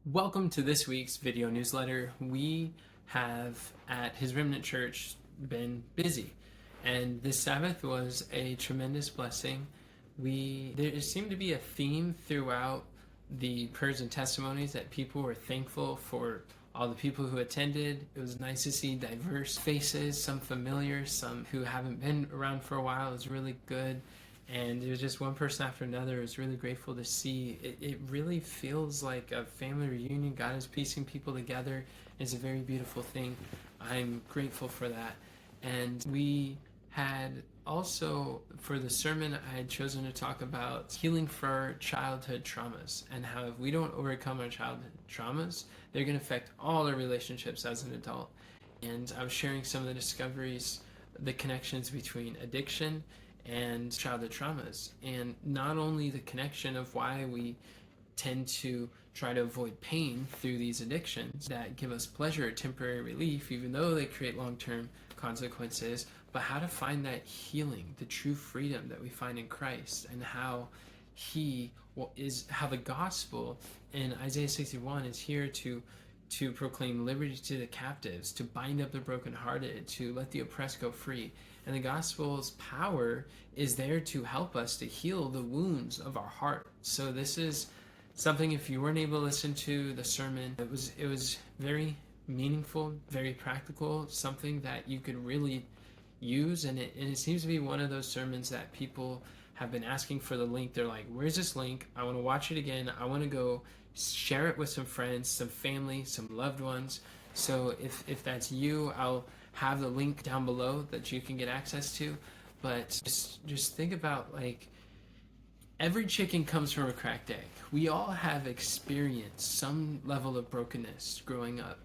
Welcome to this week's video newsletter. We have at His Remnant Church been busy, and this Sabbath was a tremendous blessing. There seemed to be a theme throughout the prayers and testimonies that people were thankful for all the people who attended. It was nice to see diverse faces, some familiar, some who haven't been around for a while. It was really good. And it was just one person after another. It was really grateful to see. It really feels like a family reunion. God is piecing people together. It's a very beautiful thing. I'm grateful for that. And we had also, for the sermon, I had chosen to talk about healing for childhood traumas and how if we don't overcome our childhood traumas, they're going to affect all our relationships as an adult. And I was sharing some of the discoveries, the connections between addiction and childhood traumas, and not only the connection of why we tend to try to avoid pain through these addictions that give us pleasure or temporary relief, even though they create long-term consequences, but how to find that healing, the true freedom that we find in Christ, and how how the gospel in Isaiah 61 is here to proclaim liberty to the captives, to bind up the brokenhearted, to let the oppressed go free. And the gospel's power is there to help us to heal the wounds of our heart. So this is something, if you weren't able to listen to the sermon, it was very meaningful, very practical, something that you could really use. And it seems to be one of those sermons that people have been asking for the link. They're like, where's this link? I want to watch it again. I want to go share it with some friends, some family, some loved ones. So if that's you, I'll have the link down below that you can get access to. But just think about, like, every chicken comes from a cracked egg. We all have experienced some level of brokenness growing up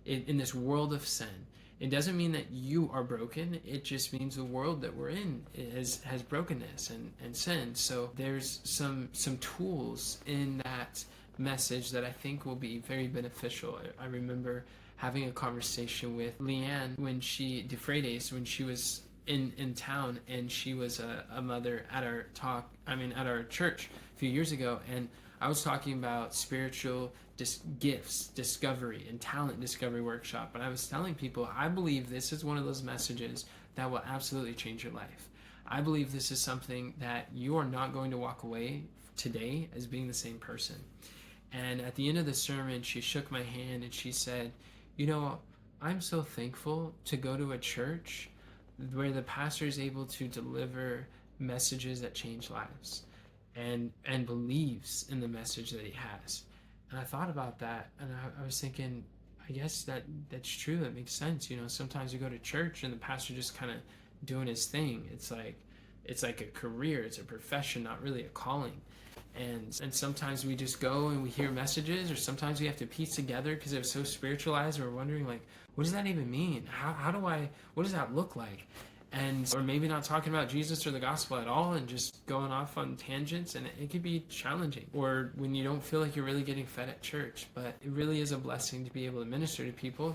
in this world of sin. It doesn't mean that you are broken. It just means the world that we're in has brokenness and sin. So there's some tools in that message that I think will be very beneficial. I remember having a conversation with Leanne DeFreitas, when she was in town, and she was a mother at our church a few years ago, and I was talking about spiritual gifts discovery and talent discovery workshop, and I was telling people I believe this is one of those messages that will absolutely change your life. I believe this is something that you are not going to walk away today as being the same person. And at the end of the sermon, she shook my hand and she said, I'm so thankful to go to a church where the pastor is able to deliver messages that change lives and believes in the message that he has. And I thought about that, and I was thinking, I guess that's true. That makes sense. Sometimes you go to church and the pastor just kind of doing his thing. It's like a career. It's a profession, not really a calling. And sometimes we just go and we hear messages, or sometimes we have to piece together because it was so spiritualized, and we're wondering, like, what does that even mean? What does that look like? Or maybe not talking about Jesus or the gospel at all and just going off on tangents, and it could be challenging. Or when you don't feel like you're really getting fed at church. But it really is a blessing to be able to minister to people.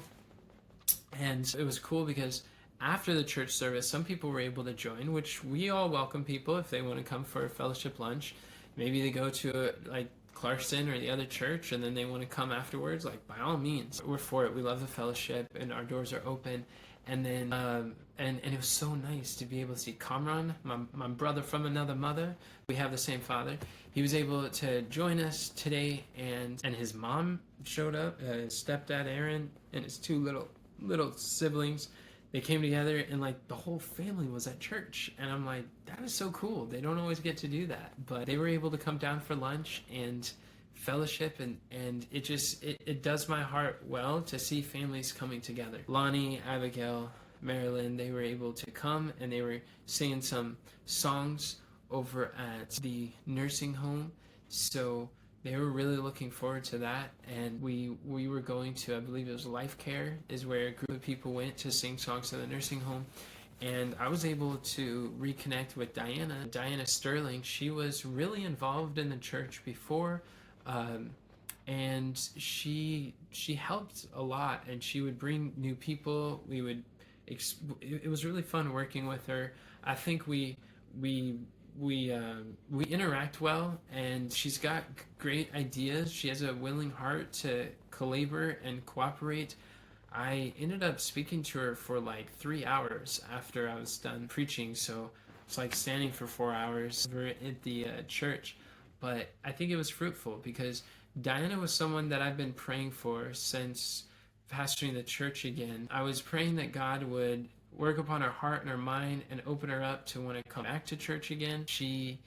And it was cool because after the church service, some people were able to join, which we all welcome people if they want to come for a fellowship lunch. Maybe they go to like Clarkson or the other church, and then they want to come afterwards. Like, by all means, we're for it. We love the fellowship, and our doors are open. And then and it was so nice to be able to see Kamran, my brother from another mother. We have the same father. He was able to join us today, and his mom showed up, his stepdad Aaron, and his two little siblings. They came together, and like the whole family was at church, and I'm like, that is so cool. They don't always get to do that, but they were able to come down for lunch and fellowship, and it does my heart well to see families coming together. Lonnie, Abigail, Marilyn, they were able to come, and they were singing some songs over at the nursing home. So they were really looking forward to that, and we were going to, I believe it was Life Care, is where a group of people went to sing songs to the nursing home. And I was able to reconnect with Diana Sterling. She was really involved in the church before, and she helped a lot, and she would bring new people. It was really fun working with her. I think we we interact well, and she's got great ideas. She has a willing heart to collaborate and cooperate. I ended up speaking to her for like 3 hours after I was done preaching, so it's like standing for 4 hours over at the church. But I think it was fruitful because Diana was someone that I've been praying for since pastoring the church again. I was praying that God would work upon her heart and her mind and open her up to want to come back to church again. She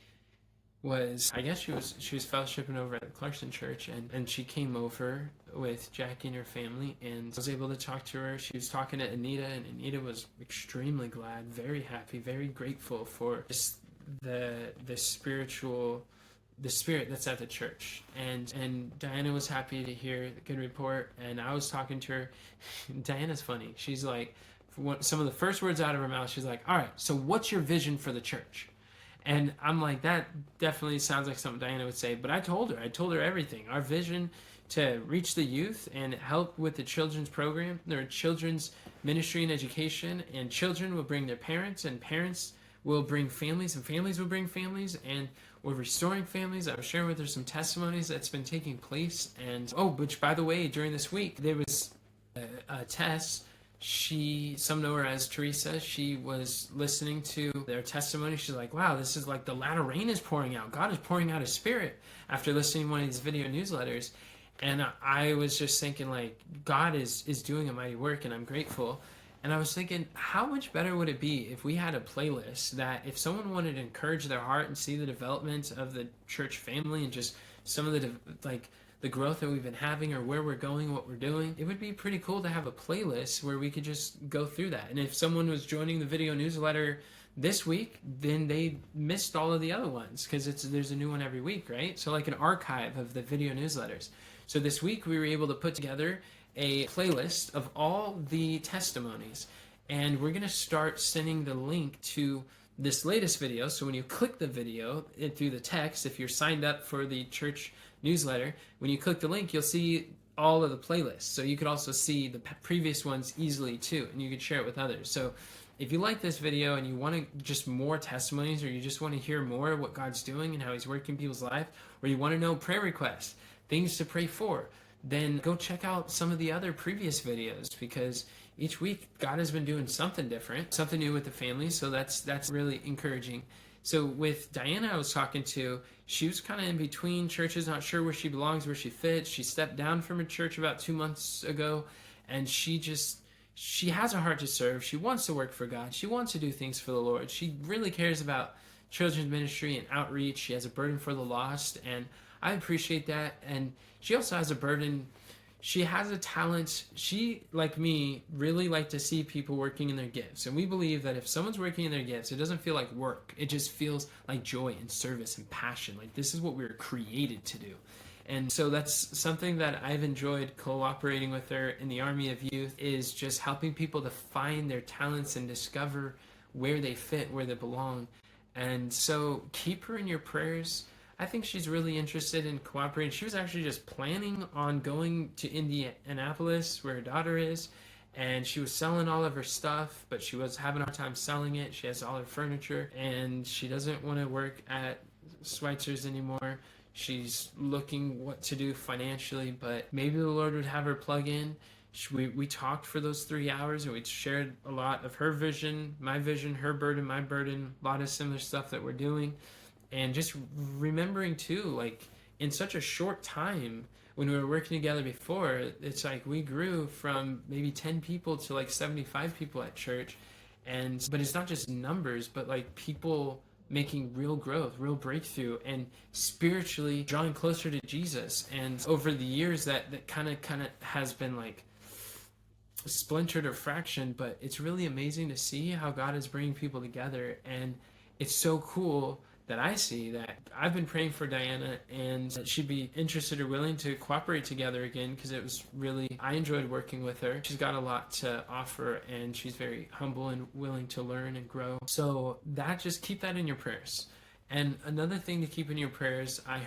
was fellowshipping over at the Clarkson Church, and she came over with Jackie and her family, and I was able to talk to her. She was talking to Anita, and Anita was extremely glad, very happy, very grateful for just the spiritual, the spirit that's at the church. And Diana was happy to hear the good report, and I was talking to her. Diana's funny. She's like, some of the first words out of her mouth, she's like, all right, so what's your vision for the church? And I'm like, that definitely sounds like something Diana would say. But I told her everything. Our vision to reach the youth and help with the children's program. There are children's ministry and education, and children will bring their parents, and parents will bring families, and families will bring families, and we're restoring families. I was sharing with her some testimonies that's been taking place. And, which by the way, during this week, there was a test. Some know her as Teresa. She was listening to their testimony. She's like, wow, this is like the latter rain is pouring out. God is pouring out his spirit after listening to one of these video newsletters. And I was just thinking, like, God is doing a mighty work, and I'm grateful. And I was thinking, how much better would it be if we had a playlist that if someone wanted to encourage their heart and see the development of the church family and just some of the growth that we've been having, or where we're going, what we're doing, it would be pretty cool to have a playlist where we could just go through that. And if someone was joining the video newsletter this week, then they missed all of the other ones because there's a new one every week, right? So like an archive of the video newsletters. So this week we were able to put together a playlist of all the testimonies, and we're going to start sending the link to this latest video. So when you click the video through the text, if you're signed up for the church newsletter, when you click the link, you'll see all of the playlists. So you could also see the previous ones easily too, and you could share it with others. So if you like this video and you want just more testimonies, or you just want to hear more of what God's doing and how he's working in people's life, or you want to know prayer requests, things to pray for, then go check out some of the other previous videos, because each week God has been doing something different, something new with the family. So that's really encouraging. So with Diana, I was talking to, she was kind of in between churches, not sure where she belongs, where she fits. She stepped down from her church about 2 months ago, and she has a heart to serve. She wants to work for God. She wants to do things for the Lord. She really cares about children's ministry and outreach. She has a burden for the lost, and I appreciate that. And she also has a burden. She has a talent. She, like me, really like to see people working in their gifts. And we believe that if someone's working in their gifts, it doesn't feel like work. It just feels like joy and service and passion. Like this is what we were created to do. And so that's something that I've enjoyed cooperating with her in the Army of Youth, is just helping people to find their talents and discover where they fit, where they belong. And so keep her in your prayers. I think she's really interested in cooperating. She was actually just planning on going to Indianapolis, where her daughter is, and she was selling all of her stuff, but she was having a hard time selling it. She has all her furniture, and she doesn't want to work at Schweitzer's anymore. She's looking what to do financially, but maybe the Lord would have her plug in. We talked for those 3 hours, and we shared a lot of her vision, her burden, my burden, a lot of similar stuff that we're doing. And just remembering too, like in such a short time, when we were working together before, it's like we grew from maybe 10 people to like 75 people at church. But it's not just numbers, but like people making real growth, real breakthrough, and spiritually drawing closer to Jesus. And over the years, that kind of has been like splintered or fractioned, but it's really amazing to see how God is bringing people together. And it's so cool that I see that I've been praying for Diana, and that she'd be interested or willing to cooperate together again, because I enjoyed working with her. She's got a lot to offer, and she's very humble and willing to learn and grow. So just keep that in your prayers. And another thing to keep in your prayers, I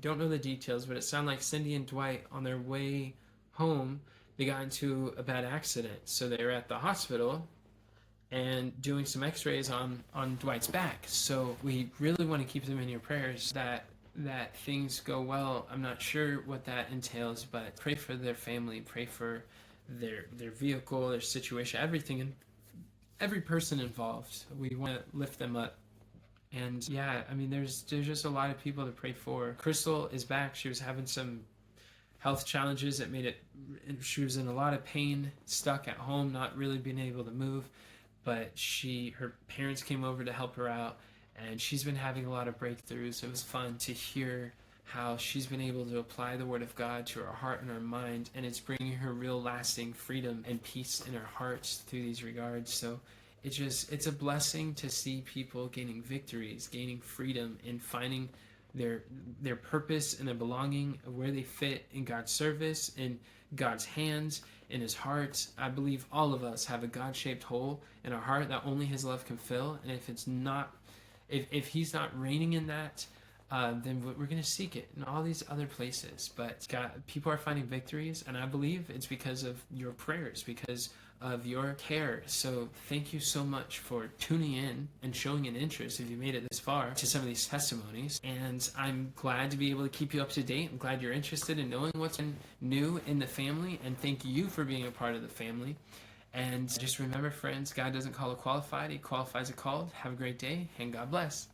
don't know the details, but it sounded like Cindy and Dwight, on their way home, they got into a bad accident. So they were at the hospital, and doing some x-rays on Dwight's back. So we really want to keep them in your prayers that things go well. I'm not sure what that entails, but pray for their family, pray for their vehicle, their situation, everything, and every person involved. We want to lift them up. And yeah, I mean, there's just a lot of people to pray for. Crystal is back. She was having some health challenges that made it, she was in a lot of pain, stuck at home, not really being able to move. But her parents came over to help her out, and she's been having a lot of breakthroughs. It was fun to hear how she's been able to apply the Word of God to her heart and her mind, and it's bringing her real lasting freedom and peace in her heart through these regards. So it's a blessing to see people gaining victories, gaining freedom, and finding their purpose and their belonging, where they fit in God's service, in God's hands, in His heart. I believe all of us have a God-shaped hole in our heart that only His love can fill, and if He's not reigning in that, then we're going to seek it in all these other places. But God, people are finding victories, and I believe it's because of your prayers, because of your care. So thank you so much for tuning in and showing an interest, if you made it this far, to some of these testimonies. And I'm glad to be able to keep you up to date. I'm glad you're interested in knowing what's new in the family, and thank you for being a part of the family. And just remember, friends, God doesn't call a qualified, He qualifies a called. Have a great day, and God bless.